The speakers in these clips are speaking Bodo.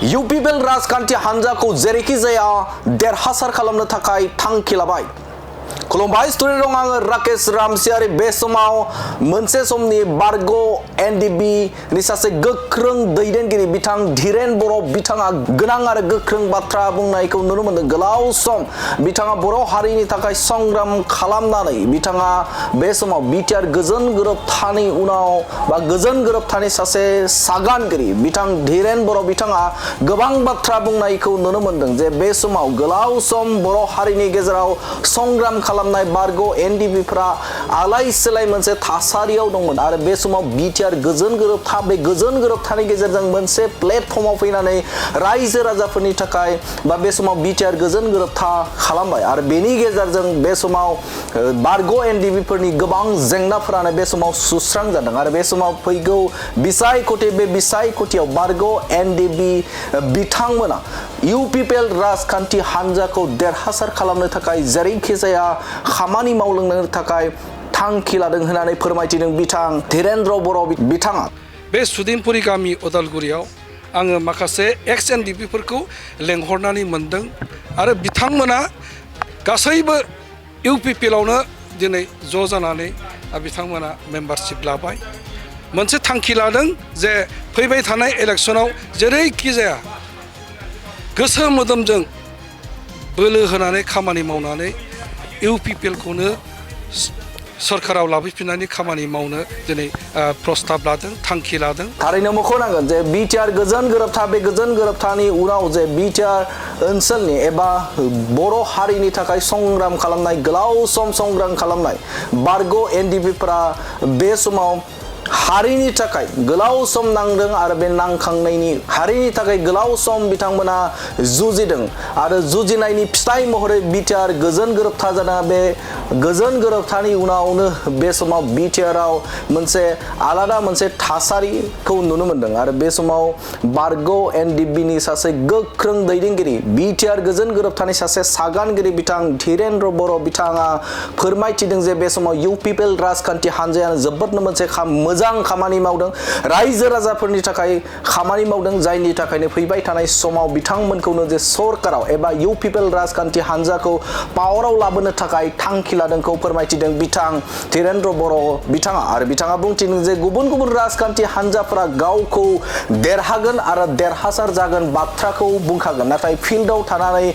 UPPL राजखान्थि हान्जाखौ जेरैखि जाया देरहासार खालामनो थाखाय थांखि लाबाय। खुलुमबाय स्टुडिअ दं आङो राकेश रामसियारि। बे समाव मोनसे समनि बारग' NDB नि सासे गोख्रों दैदेनगिरि बिथां धीरेन बर' बिथाङा गोनां आरो गोख्रों बाथ्रा बुंनायखौ नुनो मोन्दों। गोलाव सम बिथाङा बर' हारिनि थाखाय संग्राम खालामनानै बिथाङा बे समाव बिटिआर गोजोन गोरोबथानि उनाव बा गोजोन गोरोबथानि सासे सागानगिरि बिथां धीरेन बर' बिथाङा गोबां बाथ्रा बुंनायखौ नुनो मोन्दों जे बे समाव गोलाव सम बर' हारिनि गेजेराव संग्राम खालामनाय बारग' NDBफ्रा आलाय सिलाय मोनसे थासारियाव दंमोन आरो बे समाव बिटिआर गोजोन गोरोबथा बे गोजोन गोरोबथानि गेजेरजों मोनसे प्लेटफर्माव फैनानै रायजो राजाफोरनि थाखाय बा बे समाव बिटिआर गोजोन गोरोबथा खालामबाय आरो बेनि गेजेरजों बे समाव बारग' NDBफोरनि गोबां जेंनाफोरानो बे समाव सुस्रांजादों आरो बे समाव फैगौ बिसायख'थि बे बिसायख'थियाव बारग' NDB बिथांमोना UPPL राजखान्थि हान्जाखौ देरहासार खालामनो थाखाय जेरैखि जाया खामानि मावलांनो थाखाय थांखि लादों होननानै फोरमायथिदों बिथां धीरेन्द्र बर' बिथाङा। बे सुदिमपुरि गामि उदालगुरियाव आङो माखासे एक्स NDBफोरखौ लेंहरनानै मोनदों आरो बिथांमोना गासैबो UPPLआवनो दिनै ज' जानानै बिथांमोना मेम्बारशिप लाबाय। मोनसे थांखि लादों जे फैबाय थानाय इलेक्सनाव जेरैखि जाया गोसो मोदोमजों बोलो होनानै खामानि मावनानै UPPLखौनो सरकाराव लाबोफिननानै खामानि मावनो दिनै प्रस्ताब लादों थांखि लादों। थारैनो मख'नांगोन जे बिटिआर गोजोन गोरोबथा बे गोजोन गोरोबथानि उनाव जे बिटिआर ओनसोलनि एबा बर' हारिनि थाखाय संग्राम खालामनाय गोलाव सम संग्राम खालामनाय बारग' NDBफ्रा बे समाव हारिनि थाखाय गोलाव सम नांदों आरो बे नांखांनायनि हारिनि थाखाय गोलाव सम बिथांमोना जुजिदों आरो जुजिनायनि फिथाइ महरै बिटिआर गोजोन गोरोबथा जादों। बे गोजोन गोरोबथानि उनावनो बे समाव बिटिआरआव मोनसे आलादा मोनसे थासारिखौ नुनो मोन्दों आरो बे समाव बारग' NDBनि सासे गोख्रों दैदेनगिरि बिटिआर गोजोन गोरोबथानि सासे सागानगिरि बिथां धीरेन्द्र बर' बिथाङा फोरमायथिदों जे बे समाव UPPL राजखान्थि हान्जायानो जोबोदनो मोनसे मोजां खामानि मावदों रायजो राजाफोरनि थाखाय खामानि मावदों जायनि थाखायनो फैबाय थानाय समाव बिथांमोनखौनो जे सरकाराव एबा UPPL राजखान्थि हान्जाखौ पावाराव लाबोनो थाखाय थांखि लादोंखौ फोरमायथिदों बिथां धीरेन्द्र बर' बिथाङा आरो बिथाङा बुंथिदों जे गुबुन गुबुन राजखान्थि हान्जाफोरा गावखौ देरहागोन आरो देरहासार जागोन बाथ्राखौ बुंखागोन नाथाय फिल्डआव थानानै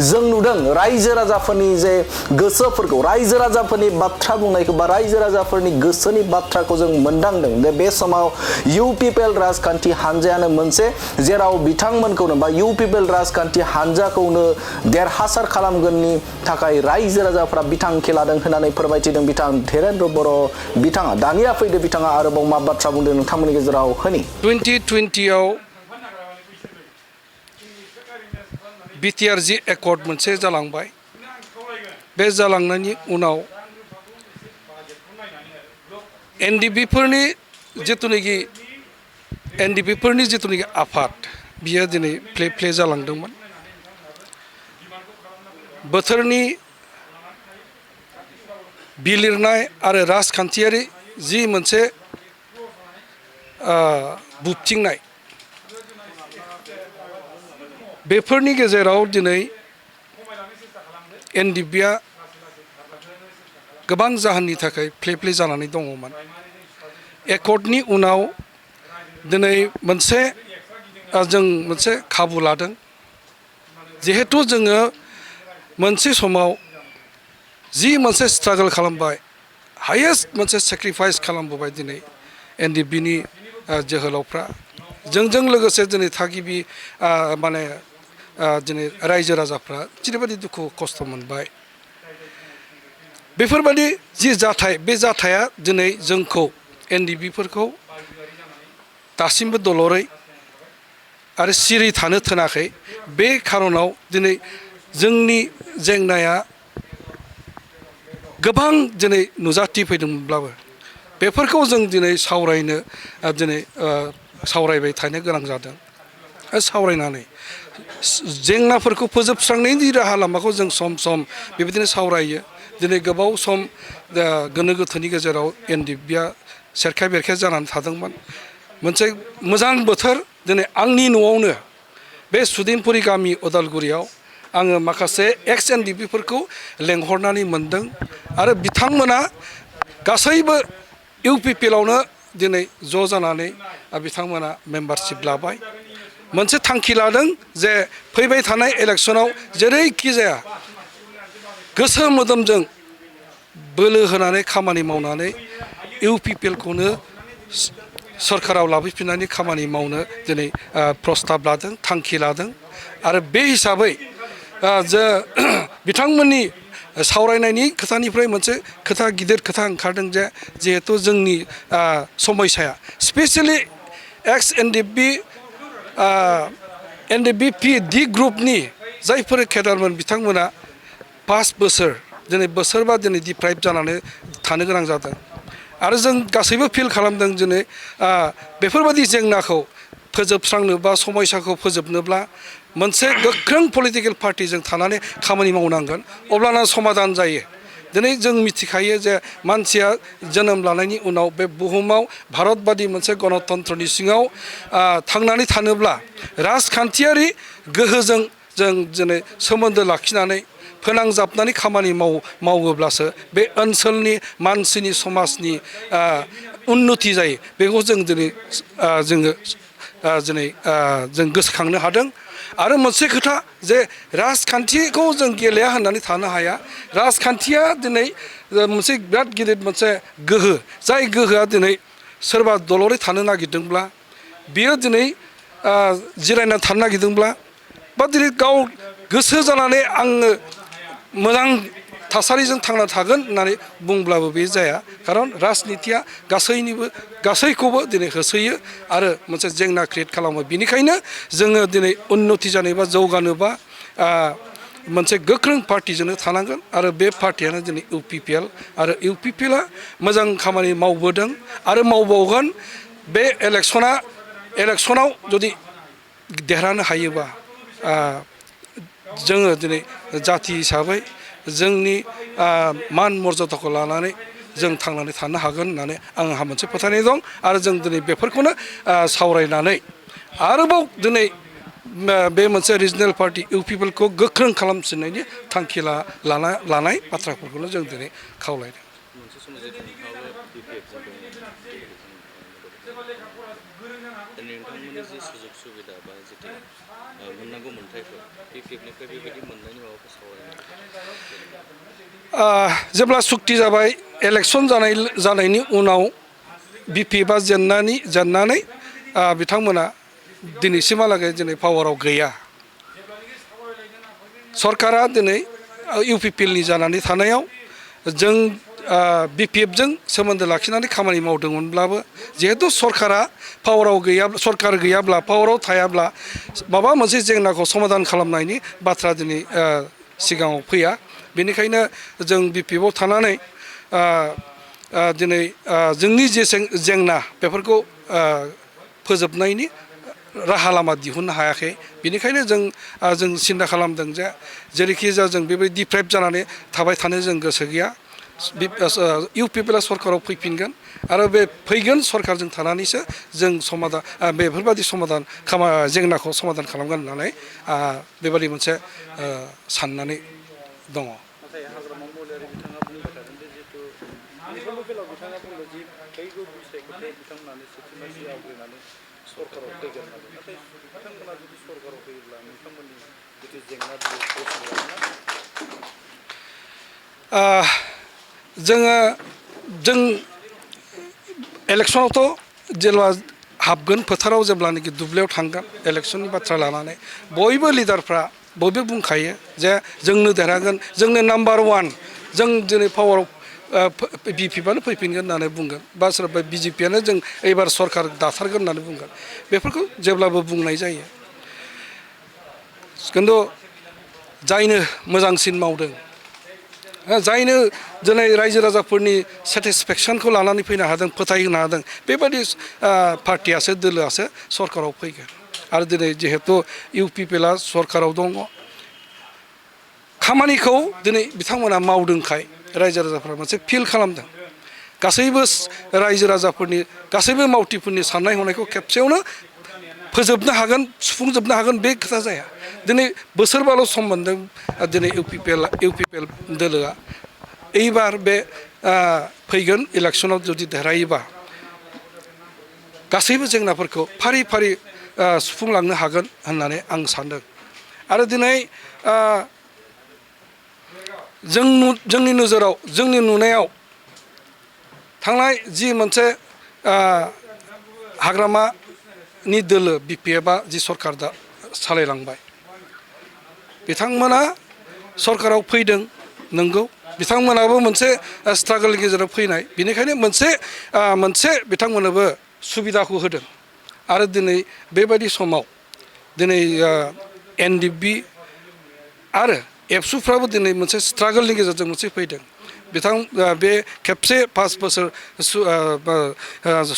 जों नुदों रायजो राजाफोरनि जे गोसोफोरखौ रायजो राजाफोरनि बाथ्रा बुंनायखौ बा रायजो राजाफोरनि गोसोनि बाथ्राखौ जों मोनदांदों। बे समाव UPPL राजखान्थि हान्जायानो मोनसे जेराव बिथांमोनखौनो बा UPPL राजखान्थि हान्जाखौनो देरहासार खालामगोननि थाखाय रायजो राजाफ्रा बिथांखि लादों होननानै फोरमायथिदों बिथां धीरेन्द्र बर' बिथाङा। दानिया फैदो बिथाङा आरोबाव मा बाथ्रा बुंदों नोंथांमोननि गेजेराव होनि। 2020आव बिटिआर जि एकर्ड मोनसे जालांबाय बे जालांनायनि उनाव NDBफोरनि जिथुनाखि आफाद बियो दिनै प्ले जालांदोंमोन। बोथोरनि बिलिरनाय आरो राजखान्थियारि जि मोनसे बुबथिंनाय बेफोरनि गेजेराव दिनै NDBआ गोबां जाहोननि थाखाय प्ले जानानै दङमोन। एकर्डनि उनाव दिनै जों मोनसे खाबु लादों जिहेथु जोङो मोनसे समाव जि मोनसे स्ट्रागल खालामबाय हायेस्ट मोनसे सेक्रिफाइस खालामबोबाय दिनै NDBनि जोहोलावफ्रा जोंजों लोगोसे दिनै थागिबि दिनै रायजो राजाफ्रा जेरैबायदि दुखु खस्थ' मोनबाय बेफोरबायदि जि जाथाय बे जाथाया दिनै जोंखौ NDBफोरखौ दासिमबो दलरै आरो सिरि थानो थोनाखै। बे खार'नाव दिनै जोंनि जेंनाया गोबां दिनै नुजाथिफैदोंब्लाबो बेफोरखौ जों दिनै सावरायबाय थानो गोनां जादों। सावरायनानै जेंनाफोरखौ फोजोबस्रांनायनि राहा लामाखौ जों सम सम बेबायदिनो सावरायो। दिनै गोबाव सम गोनो गोथोनि गेजेराव NDBआ सेरखाय बेरखाय जानानै थादोंमोन। मोनसे मोजां बोथोर दिनै आंनि न'आवनो बे सुदिमपुरि गामि उदालगुरियाव आङो माखासे एक्स एनडिपिफोरखौ लेंहरनानै मोनदों आरो बिथांमोना गासैबो इउपिपिएलआवनो दिनै ज' जानानै बिथांमोना मेम्बारशिप लाबाय मोनसे थांखि लादों जे फैबाय थानाय इलेक्सनाव जेरैखि जाया गोसो मोदोमजों बोलो होनानै खामानि मावनानै इउपिपिएलखौनो सरकाराव लाबोफिननायनि खामानि मावनो दिनै प्रस्ताब लादों थांखि लादों आरो बे हिसाबै जे बिथांमोननि सावरायनायनि खोथानिफ्राय मोनसे खोथा गिदिर खोथा ओंखारदों जे जिहेतु जोंनि समयसाया स्पेसियेलि एक्स एनडिपिपि डि ग्रुपनि जायफोर केडारमोन बिथांमोना 5 बोसोर दिनै बोसोरबा दिनै डिप्राइभ जानानै थानो गोनां जादों आरो जों गासैबो फिल खालामदों दिनै बेफोरबायदि जेंनाखौ फोजोबस्रांनो बा समयसाखौ फोजोबनोब्ला मोनसे गोख्रों पलिटिकेल पार्टिजों थानानै खामानि मावनांगोन अब्लाना समाधान जायो दिनै जों मिथिखायो जे मानसिया जोनोम लानायनि उनाव बे बुहुमाव भारत बादि मोनसे गणतन्त्रनि सिङाव थांनानै थानोब्ला राजखान्थियारि गोहोजों जों दिनै सोमोन्दो लाखिनानै फोनांजाबनानै खामानि मावोब्लासो बे ओनसोलनि मानसिनि समाजनि उन्नति जायो बेखौ जों दिनै जों गोसोखांनो हादों आरो मोनसे खोथा जे राजखान्थिखौ जों गेलेया होननानै थानो हाया राजखान्थिया दिनै मोनसे बिराद गिदिर मोनसे गोहो जाय गोहोआ दिनै सोरबा दलरै थानो नागिरदोंब्ला बियो दिनै जिरायना थानो नागिरदोंब्ला बा दिनै गाव गोसो जानानै आङो मोजां थासारिजों थांना थागोन होननानै बुंब्लाबो बे जाया खारन राजनितिया गासैखौबो दिनै होसोयो आरो मोनसे जेंना क्रियेट खालामो बिनिखायनो जोङो दिनै उन्नति जानोबा जौगानोबा मोनसे गोख्रों पार्टिजोंनो थानांगोन आरो बे पार्टियानो दिनै इउपिपिएल आरो इउपिपिएलआ मोजां खामानि मावबोदों आरो मावबावगोन बे इलेक्सनाव जुदि देरहानो हायोबा जोङो दिनै जाथि हिसाबै जोंनि मान मर्यादाखौ लानानै जों थांनानै थानो हागोन होननानै आंहा मोनसे फोथायनाय दं आरो जों दिनै बेफोरखौनो सावरायनानै आरोबाव दिनै बे मोनसे रिजनेल पार्टि इउपिपिएलखौ गोख्रों खालामफिननायनि थांखि लानाय बाथ्राफोरखौनो जों दिनै खावलायदों नोंथांमोननि जे सुजुग सुबिदा बा जितु मोननांगौ मोन्थायफोर पिपिएफनिफ्राय बेबायदि मोननायनि माबाफोर सावरायनाय जेब्ला सुक्ति जाबाय इलेक्सन जानायनि उनाव बिपिएफआ जेननानै बिथांमोना दिनैसिमहालागै दिनै पावाराव गैया सरकारा दिनै इउपिपिएलनि जानानै थानायाव जों बिपिएफजों सोमोन्दो लाखिनानै खामानि मावदोंमोनब्लाबो जिहेतु सरकारा सरकार गैयाब्ला पावाराव थायाब्ला माबा मोनसे जेंनाखौ समाधान खालामनायनि बाथ्रा दिनै सिगाङाव फैया बेनिखायनो जों बिपिएफआव थानानै दिनै जोंनि जे जेंना बेफोरखौ फोजोबनायनि राहा लामा दिहुननो हायाखै बेनिखायनो जों सिन्था खालामदों जे जेरैखि जाया जों बेबायदि डिप्राइभ जानानै थाबाय थानो जों गोसो गैया इउपिपिएलआ सरकाराव फैफिनगोन आरो बे फैगोन सरकारजों थानानैसो जों बेफोरबायदि जेंनाखौ समाधान खालामगोन होननानै बेबायदि मोनसे साननानै दङ नाथाय हाग्रामा महिलारि बिथाङा बुंबाय थादों जे जिहेतु बेफोरबो बेलायाव बिथाङा बुंदों जि फैगौ बिसायख'थियाव बिथांमोनानो सेथि मासि आवग्रिनानै सरकाराव फैगोन होननानै नाथाय बिथांमोना जुदि सरकाराव फैयोब्ला नोंथांमोननि जितु जेंना जों इलेक्सनावथ' जेब्ला हाबगोन फोथाराव जेब्लानाखि दुब्लियाव थांगोन इलेक्सननि बाथ्रा लानानै बयबो लिडारफ्रा बयबो बुंखायो जे जोंनो देरहागोन जोंनो नाम्बार 1 जों दिनै पावाराव बिपिएफआनो फैफिनगोन होननानै बुंगोन बा सोरबा बिजेपियानो जों एबार सरकार दाथारगोन होननानै बुंगोन बेफोरखौ जेब्लाबो बुंनाय जायो खिन्थु जायनो मोजांसिन मावदों जायनो दिनै रायजो राजाफोरनि सेटिसफेक्सनखौ लानानै फैनो हादों फोथायहोनो हादों बेबायदि पार्टियासो दोलोआसो सरकाराव फैगोन आरो दिनै जिहेतु इउपिपिएलआ सरकाराव दङ खामानिखौ दिनै बिथांमोना मावदोंखाय रायजो राजाफ्रा मोनसे फिल खालामदों गासैबो रायजो राजाफोरनि गासैबो मावथिफोरनि साननाय हनायखौ खेबसेयावनो फोजोबनो हागोन सुफुंजोबनो हागोन बे खोथा जाया दिनै बोसोरबाल' सम मोनदों दिनै इउ पि पि एल दोलोआ এইবার बे फैगोन इलेक्सनाव जुदि देरहायोबा गासैबो जेंनाफोरखौ फारि फारि सुफुंलांनो हागोन होननानै आं सानदों आरो दिनै जोंनि नोजोराव जोंनि नुनायाव थांनाय जि मोनसे हाग्रामानि दोलो BPF-आ जि सरकार दा सालायलांबाय बिथांमोना सरकाराव फैदों नंगौ बिथांमोनाबो मोनसे स्ट्रागलनि गेजेराव फैनाय बेनिखायनो मोनसे बिथांमोननोबो सुबिदाखौ होदों आरो दिनै बेबायदि समाव दिनै NDB आरो एबसुफ्राबो दिनै मोनसे स्ट्रागलनि गेजेरजों मोनसे फैदों बे खेबसे 5 बोसोर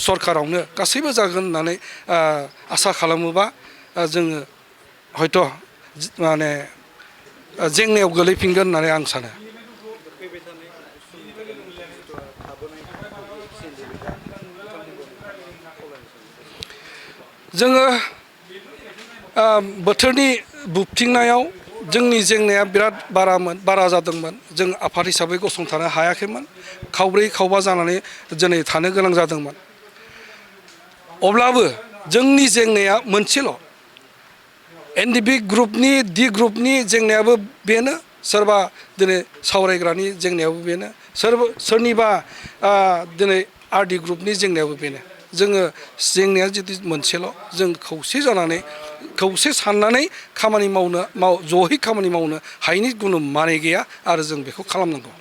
सरकारावनो गासैबो जागोन होननानै आसा खालामोबा जोङो हयथ' माने जेंनायाव गोलैफिनगोन होननानै आं सानो फैबाय थानाय समनि थाखाय जिथु थाबोनाय जोङो बोथोरनि बुबथिंनायाव जोंनि जेंनाया बिराद बारा जादोंमोन जों आफाद हिसाबै गसंथानो हायाखैमोन खावब्रै खावबा जानानै दिनै थानो गोनां जादोंमोन अब्लाबो जोंनि जेंनाया मोनसेल' NDB ग्रुपनि D ग्रुपनि जेंनायाबो बेनो सोरबा दिनै सावरायग्रानि जेंनायाबो बेनो सोरनिबा दिनै RD ग्रुपनि जेंनायाबो बेनो जोङो जेंनाया जुदि मोनसेल' जों खौसे जानानै खौसे साननानै खामानि मावनो जयै खामानि मावनो हायैनि खुनु माने गैया आरो जों बेखौ खालामनांगौ